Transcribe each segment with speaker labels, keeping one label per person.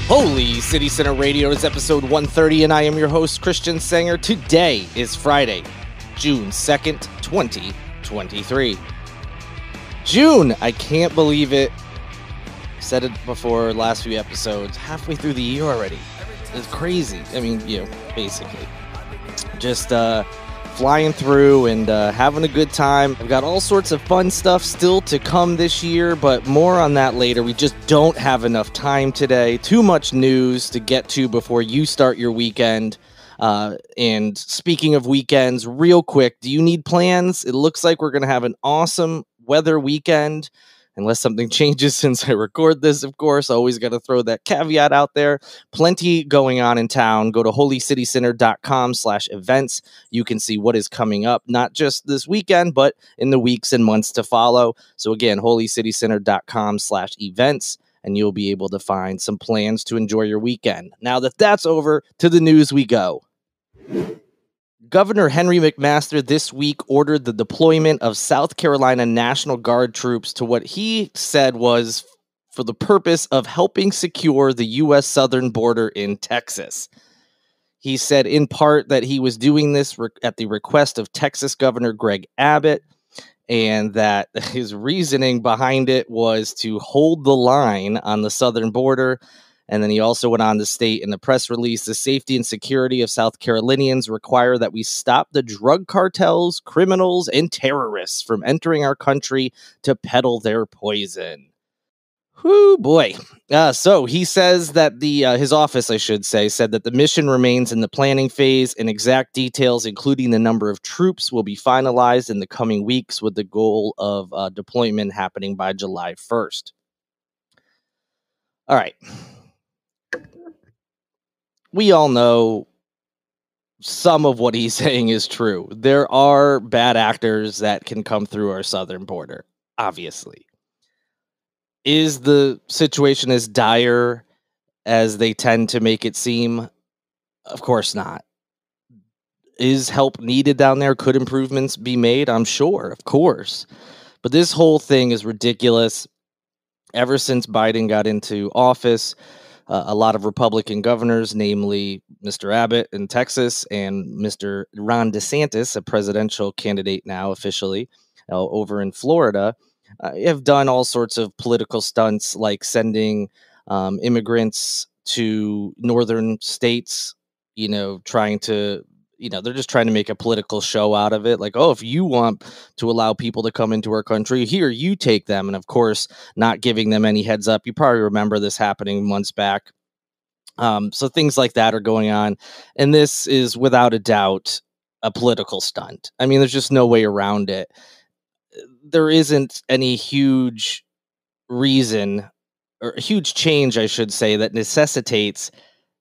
Speaker 1: Holy City Center Radio is episode 130, and I am your host, Christian Sanger. Today is Friday, June 2nd, 2023. June, I can't believe it. Said it before last few episodes, halfway through the year already. It's crazy. I mean, basically. Just flying through and having a good time. I've got all sorts of fun stuff still to come this year, but more on that later. We just don't have enough time today. Too much news to get to before you start your weekend. And speaking of weekends, real quick, do you need plans? It looks like we're going to have an awesome weather weekend. Unless something changes since I record this, of course. Always got to throw that caveat out there. Plenty going on in town. Go to holycitycenter.com/events. You can see what is coming up, not just this weekend, but in the weeks and months to follow. So again, holycitycenter.com/events, and you'll be able to find some plans to enjoy your weekend. Now that that's over, to the news we go. Governor Henry McMaster this week ordered the deployment of South Carolina National Guard troops to what he said was for the purpose of helping secure the U.S. southern border in Texas. He said in part that he was doing this at the request of Texas Governor Greg Abbott, and that his reasoning behind it was to hold the line on the southern border. And then he also went on to state in the press release, the safety and security of South Carolinians require that we stop the drug cartels, criminals, and terrorists from entering our country to peddle their poison. Whoo, boy. So he says that his office, I should say, said that the mission remains in the planning phase, and exact details, including the number of troops, will be finalized in the coming weeks with the goal of deployment happening by July 1st. All right. We all know some of what he's saying is true. There are bad actors that can come through our southern border, obviously. Is the situation as dire as they tend to make it seem? Of course not. Is help needed down there? Could improvements be made? I'm sure, of course. But this whole thing is ridiculous. Ever since Biden got into office, a lot of Republican governors, namely Mr. Abbott in Texas and Mr. Ron DeSantis, a presidential candidate now officially over in Florida, have done all sorts of political stunts like sending immigrants to northern states, trying to, they're just trying to make a political show out of it. Like, oh, if you want to allow people to come into our country, here, you take them. And of course, not giving them any heads up. You probably remember this happening months back. So things like that are going on. And this is without a doubt a political stunt. I mean, there's just no way around it. There isn't any huge reason or a huge change, I should say, that necessitates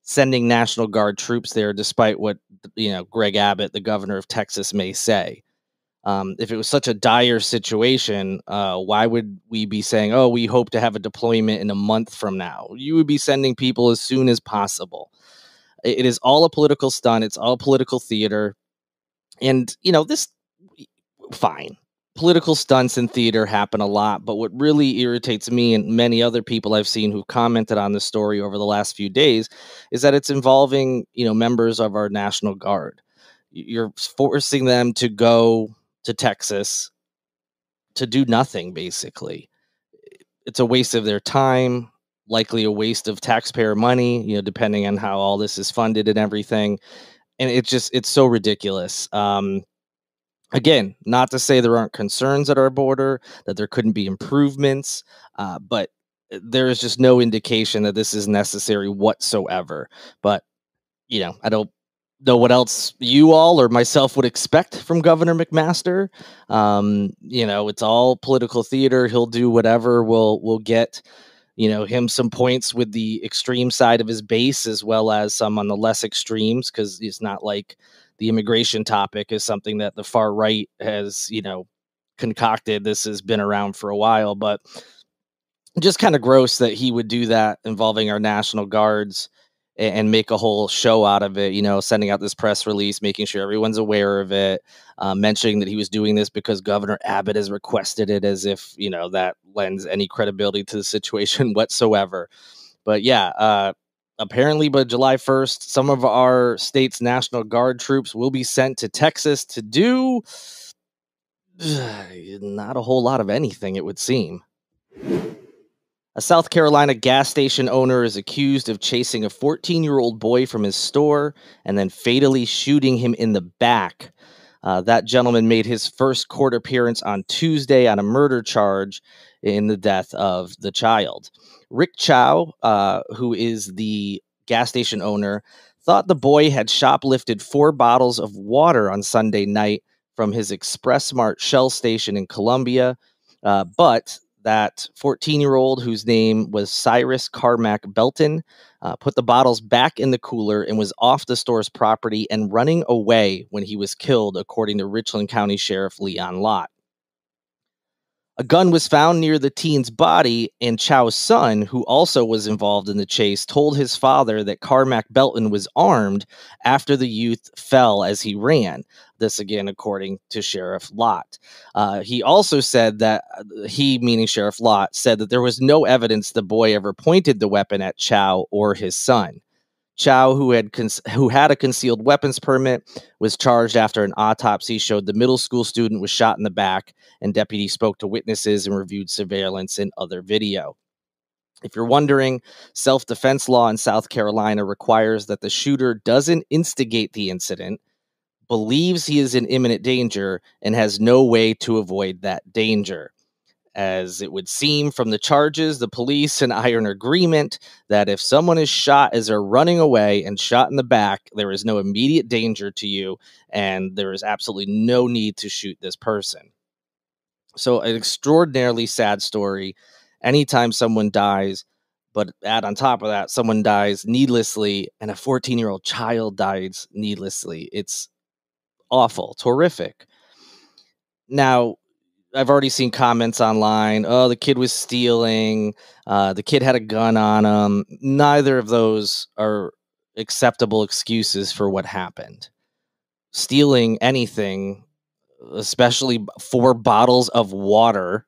Speaker 1: sending National Guard troops there, despite what, Greg Abbott, the governor of Texas, may say. If it was such a dire situation, why would we be saying, oh, we hope to have a deployment in a month from now? You would be sending people as soon as possible. It is all a political stunt. It's all political theater. And, this, fine. Political stunts in theater happen a lot, but what really irritates me and many other people I've seen who commented on this story over the last few days is that it's involving, members of our National Guard. You're forcing them to go to Texas to do nothing, basically. It's a waste of their time, likely a waste of taxpayer money, depending on how all this is funded and everything. And it's so ridiculous. Again, not to say there aren't concerns at our border, that there couldn't be improvements, but there is just no indication that this is necessary whatsoever. But, I don't know what else you all or myself would expect from Governor McMaster. It's all political theater. He'll do whatever. We'll get, him some points with the extreme side of his base as well as some on the less extremes, because it's not like the immigration topic is something that the far right has, concocted. This has been around for a while, but just kind of gross that he would do that involving our National Guards and make a whole show out of it, sending out this press release, making sure everyone's aware of it, mentioning that he was doing this because Governor Abbott has requested it, as if, that lends any credibility to the situation whatsoever. But yeah, apparently by July 1st, some of our state's National Guard troops will be sent to Texas to do not a whole lot of anything, it would seem. A South Carolina gas station owner is accused of chasing a 14-year-old boy from his store and then fatally shooting him in the back. That gentleman made his first court appearance on Tuesday on a murder charge in the death of the child. Rick Chow, who is the gas station owner, thought the boy had shoplifted 4 bottles of water on Sunday night from his Express Mart Shell station in Columbia, but that 14-year-old, whose name was Cyrus Carmack Belton, put the bottles back in the cooler and was off the store's property and running away when he was killed, according to Richland County Sheriff Leon Lott. A gun was found near the teen's body, and Chow's son, who also was involved in the chase, told his father that Carmack Belton was armed after the youth fell as he ran. This again, according to Sheriff Lott. He also said that he, meaning Sheriff Lott, said that there was no evidence the boy ever pointed the weapon at Chow or his son. Chow, who had a concealed weapons permit, was charged after an autopsy showed the middle school student was shot in the back, and deputies spoke to witnesses and reviewed surveillance and other video. If you're wondering, self-defense law in South Carolina requires that the shooter doesn't instigate the incident, believes he is in imminent danger, and has no way to avoid that danger. As it would seem from the charges, the police and I are in agreement that if someone is shot as they're running away and shot in the back, there is no immediate danger to you, and there is absolutely no need to shoot this person. So an extraordinarily sad story. Anytime someone dies, but add on top of that, someone dies needlessly, and a 14-year-old child dies needlessly. It's awful. It's horrific. Now, I've already seen comments online. Oh, the kid was stealing. The kid had a gun on him. Neither of those are acceptable excuses for what happened. Stealing anything, especially 4 bottles of water,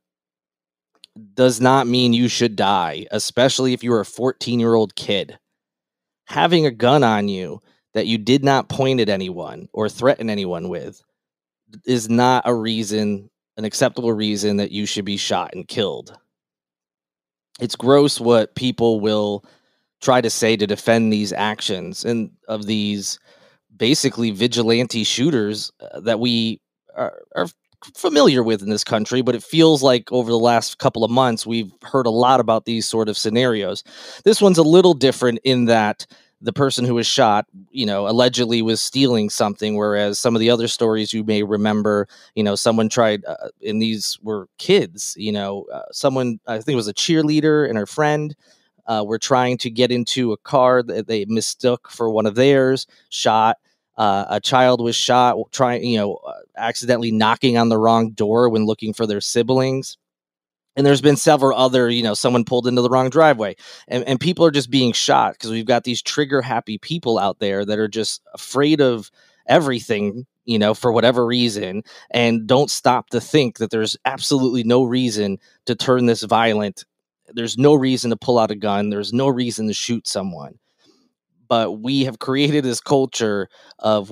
Speaker 1: does not mean you should die, especially if you're a 14-year-old kid. Having a gun on you that you did not point at anyone or threaten anyone with is not a reason, an acceptable reason that you should be shot and killed. It's gross what people will try to say to defend these actions and of these basically vigilante shooters that we are familiar with in this country, but it feels like over the last couple of months, we've heard a lot about these sort of scenarios. This one's a little different in that the person who was shot, allegedly was stealing something, whereas some of the other stories you may remember, someone tried, and these were kids, someone, I think it was a cheerleader and her friend, were trying to get into a car that they mistook for one of theirs, shot. A child was shot trying, accidentally knocking on the wrong door when looking for their siblings. And there's been several other, someone pulled into the wrong driveway, and people are just being shot because we've got these trigger happy people out there that are just afraid of everything, for whatever reason, and don't stop to think that there's absolutely no reason to turn this violent. There's no reason to pull out a gun. There's no reason to shoot someone. But we have created this culture of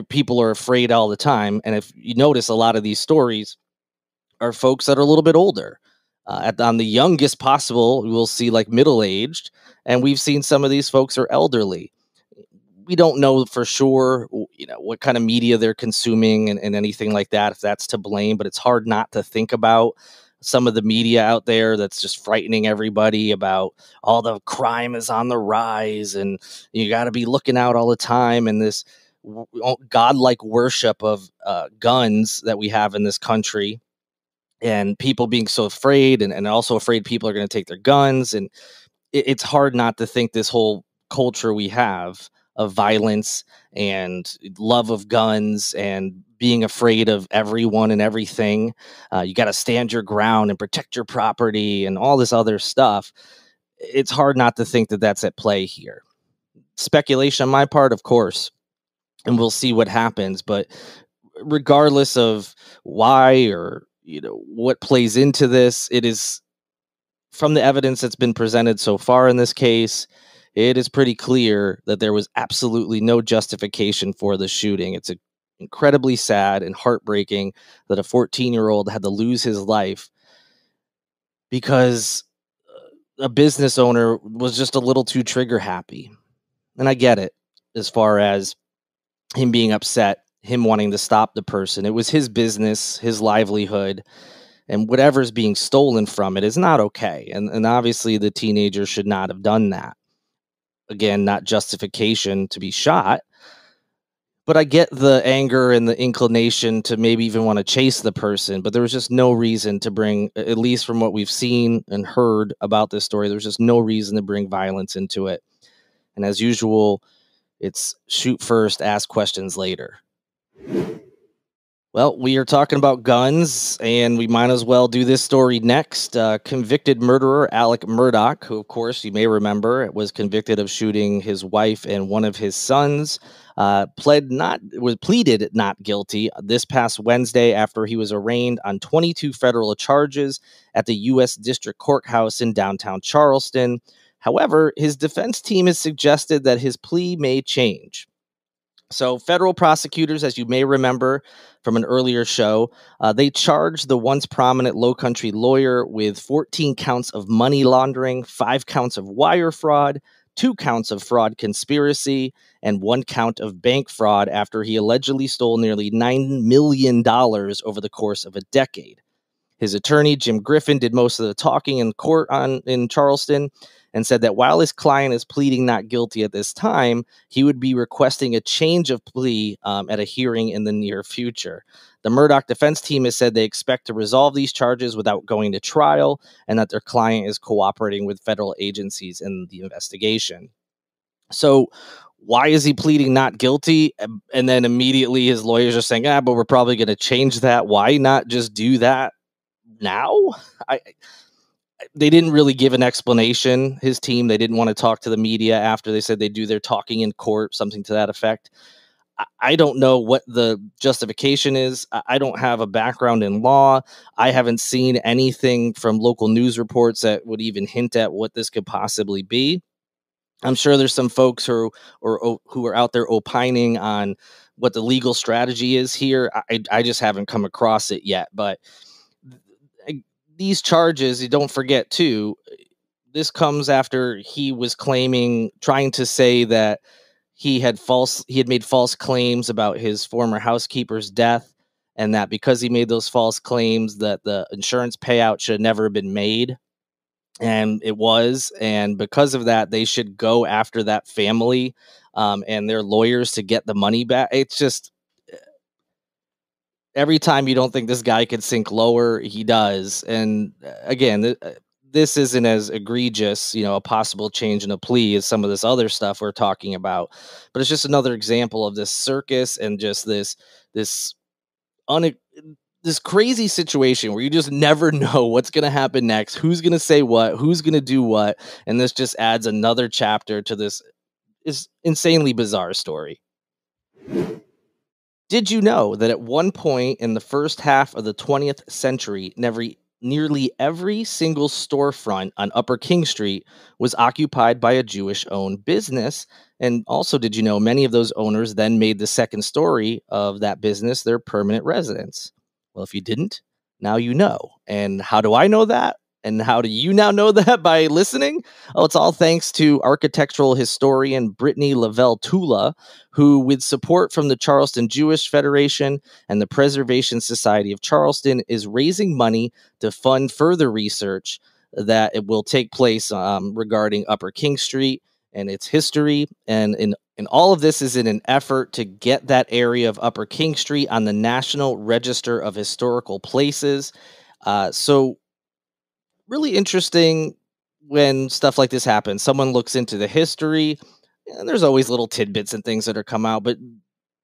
Speaker 1: people are afraid all the time. And if you notice, a lot of these stories are folks that are a little bit older. On the youngest possible, we'll see like middle-aged, and we've seen some of these folks are elderly. We don't know for sure, what kind of media they're consuming and anything like that, if that's to blame, but it's hard not to think about some of the media out there that's just frightening everybody about all the crime is on the rise and you got to be looking out all the time, and this godlike worship of guns that we have in this country, and people being so afraid and also afraid people are going to take their guns. And it's hard not to think this whole culture we have of violence and love of guns and being afraid of everyone and everything. You got to stand your ground and protect your property and all this other stuff. It's hard not to think that that's at play here. Speculation on my part, of course, and we'll see what happens. But regardless of why or what plays into this, it is, from the evidence that's been presented so far in this case, it is pretty clear that there was absolutely no justification for the shooting. It's incredibly sad and heartbreaking that a 14-year-old had to lose his life because a business owner was just a little too trigger happy. And I get it as far as him being upset, him wanting to stop the person. It was his business, his livelihood, and whatever's being stolen from it is not okay. And obviously the teenager should not have done that. Again, not justification to be shot, but I get the anger and the inclination to maybe even want to chase the person, but there was just no reason to bring, at least from what we've seen and heard about this story, there's just no reason to bring violence into it. And as usual, it's shoot first, ask questions later. Well, we are talking about guns, and we might as well do this story next. Convicted murderer Alec Murdaugh, who, of course, you may remember, was convicted of shooting his wife and one of his sons, pleaded not guilty this past Wednesday after he was arraigned on 22 federal charges at the U.S. District Courthouse in downtown Charleston. However, his defense team has suggested that his plea may change. So federal prosecutors, as you may remember from an earlier show, they charged the once prominent Low Country lawyer with 14 counts of money laundering, 5 counts of wire fraud, 2 counts of fraud conspiracy, and 1 count of bank fraud after he allegedly stole nearly $9 million over the course of a decade. His attorney, Jim Griffin, did most of the talking in court in Charleston and said that while his client is pleading not guilty at this time, he would be requesting a change of plea at a hearing in the near future. The Murdaugh defense team has said they expect to resolve these charges without going to trial and that their client is cooperating with federal agencies in the investigation. So why is he pleading not guilty? And then immediately his lawyers are saying, but we're probably going to change that. Why not just do that now? They didn't really give an explanation. His team, they didn't want to talk to the media after they said they do their talking in court, something to that effect. I don't know what the justification is. I don't have a background in law. I haven't seen anything from local news reports that would even hint at what this could possibly be. I'm sure there's some folks who are out there opining on what the legal strategy is here. I just haven't come across it yet, but these charges, you don't forget too, this comes after he was trying to say that he had made false claims about his former housekeeper's death, and that because he made those false claims that the insurance payout should have never been made. And it was, and because of that, they should go after that family and their lawyers to get the money back. It's just, every time you don't think this guy could sink lower, he does. And again, this isn't as egregious, a possible change in a plea as some of this other stuff we're talking about. But it's just another example of this circus and just this crazy situation where you just never know what's going to happen next, who's going to say what, who's going to do what. And this just adds another chapter to this insanely bizarre story. Did you know that at one point in the first half of the 20th century, nearly every single storefront on Upper King Street was occupied by a Jewish-owned business? And also, did you know many of those owners then made the second story of that business their permanent residence? Well, if you didn't, now you know. And how do I know that? And how do you now know that? By listening? Oh, it's all thanks to architectural historian Brittany Lavelle Tula, who, with support from the Charleston Jewish Federation and the Preservation Society of Charleston, is raising money to fund further research that it will take place regarding Upper King Street and its history. And all of this is in an effort to get that area of Upper King Street on the National Register of Historical Places. So really interesting when stuff like this happens. Someone looks into the history, and there's always little tidbits and things that are come out, but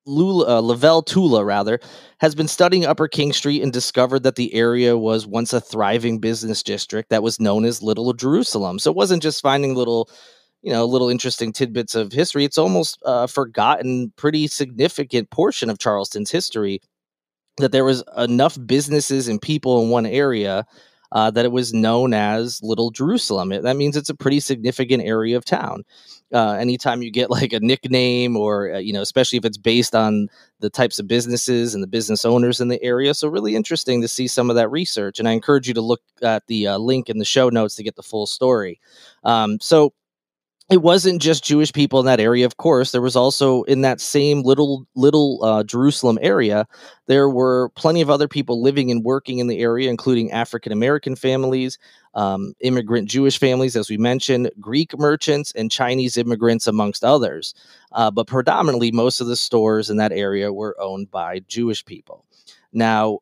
Speaker 1: Lavelle Tula, rather, has been studying Upper King Street and discovered that the area was once a thriving business district that was known as Little Jerusalem. So it wasn't just finding little interesting tidbits of history. It's almost forgotten pretty significant portion of Charleston's history, that there was enough businesses and people in one area that it was known as Little Jerusalem. That means it's a pretty significant area of town. Anytime you get like a nickname or, especially if it's based on the types of businesses and the business owners in the area. So really interesting to see some of that research. And I encourage you to look at the link in the show notes to get the full story. So it wasn't just Jewish people in that area. Of course, there was also in that same little Jerusalem area, there were plenty of other people living and working in the area, including African American families, immigrant Jewish families, as we mentioned, Greek merchants, and Chinese immigrants, amongst others. But predominantly, most of the stores in that area were owned by Jewish people. Now,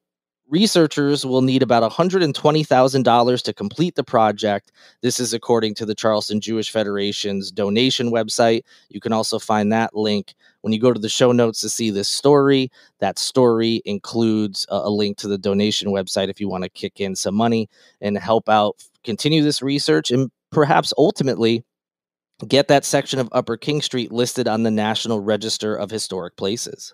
Speaker 1: researchers will need about $120,000 to complete the project. This is according to the Charleston Jewish Federation's donation website. You can also find that link when you go to the show notes to see this story. That story includes a link to the donation website if you want to kick in some money and help out, continue this research, and perhaps ultimately get that section of Upper King Street listed on the National Register of Historic Places.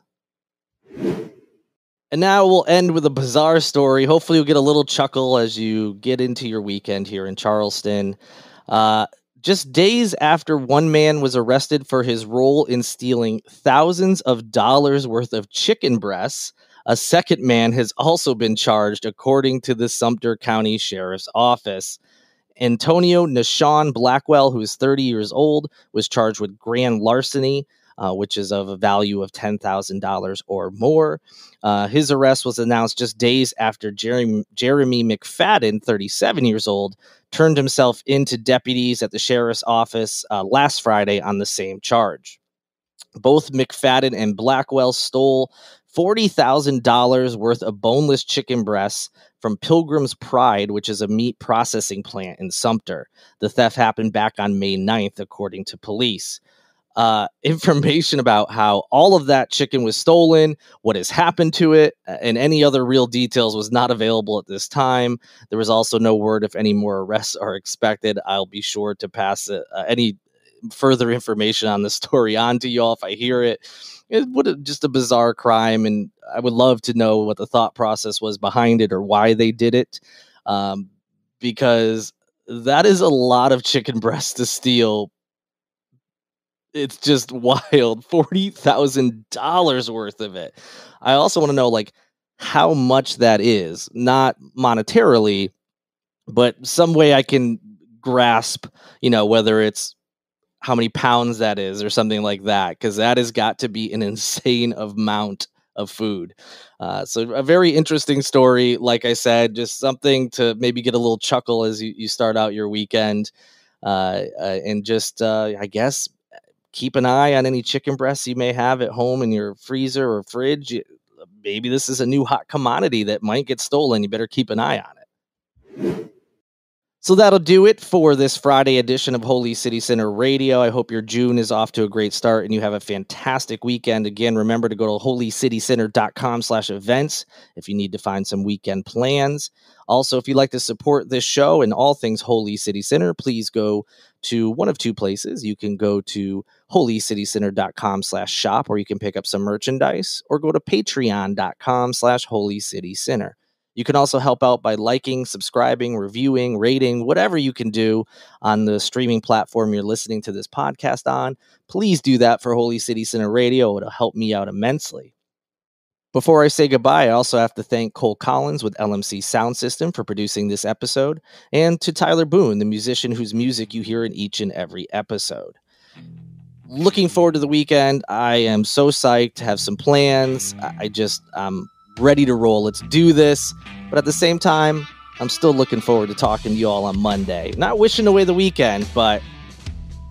Speaker 1: And now we'll end with a bizarre story. Hopefully you'll get a little chuckle as you get into your weekend here in Charleston. Just days after one man was arrested for his role in stealing thousands of dollars worth of chicken breasts, a second man has also been charged, according to the Sumter County Sheriff's Office. Antonio Nashawn Blackwell, who is 30 years old, was charged with grand larceny, which is of a value of $10,000 or more. His arrest was announced just days after Jeremy McFadden, 37 years old, turned himself into deputies at the sheriff's office last Friday on the same charge. Both McFadden and Blackwell stole $40,000 worth of boneless chicken breasts from Pilgrim's Pride, which is a meat processing plant in Sumter. The theft happened back on May 9th, according to police. Information about how all of that chicken was stolen, what has happened to it, and any other real details was not available at this time. There was also no word if any more arrests are expected. I'll be sure to pass any further information on the story on to y'all if I hear it. It would just a bizarre crime, and I would love to know what the thought process was behind it or why they did it, because that is a lot of chicken breasts to steal. It's just wild. $40,000 worth of it. I also want to know, like, how much that is, not monetarily, but some way I can grasp, whether it's how many pounds that is or something like that, because that has got to be an insane amount of food. So a very interesting story. Like I said, just something to maybe get a little chuckle as you start out your weekend, and just, I guess, keep an eye on any chicken breasts you may have at home in your freezer or fridge. Maybe this is a new hot commodity that might get stolen. You better keep an eye on it. So that'll do it for this Friday edition of Holy City Center Radio. I hope your June is off to a great start and you have a fantastic weekend. Again, remember to go to holycitycenter.com/events if you need to find some weekend plans. Also, if you'd like to support this show and all things Holy City Center, please go to one of two places. You can go to holycitycenter.com/shop, or you can pick up some merchandise, or go to patreon.com/holycitycenter. You can also help out by liking, subscribing, reviewing, rating, whatever you can do on the streaming platform you're listening to this podcast on. Please do that for Holy City Center Radio. It'll help me out immensely. Before I say goodbye, I also have to thank Cole Collins with LMC Sound System for producing this episode, and to Tyler Boone, the musician whose music you hear in each and every episode. Looking forward to the weekend. I am so psyched to have some plans. I'm ready to roll. Let's do this. But at the same time, I'm still looking forward to talking to you all on Monday. Not wishing away the weekend, but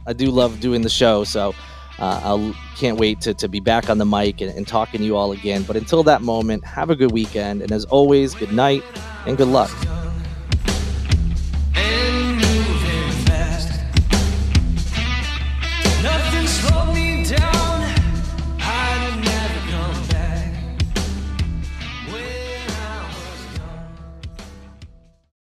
Speaker 1: I do love doing the show. So I can't wait to be back on the mic and talking to you all again. But until that moment, have a good weekend. And as always, good night and good luck.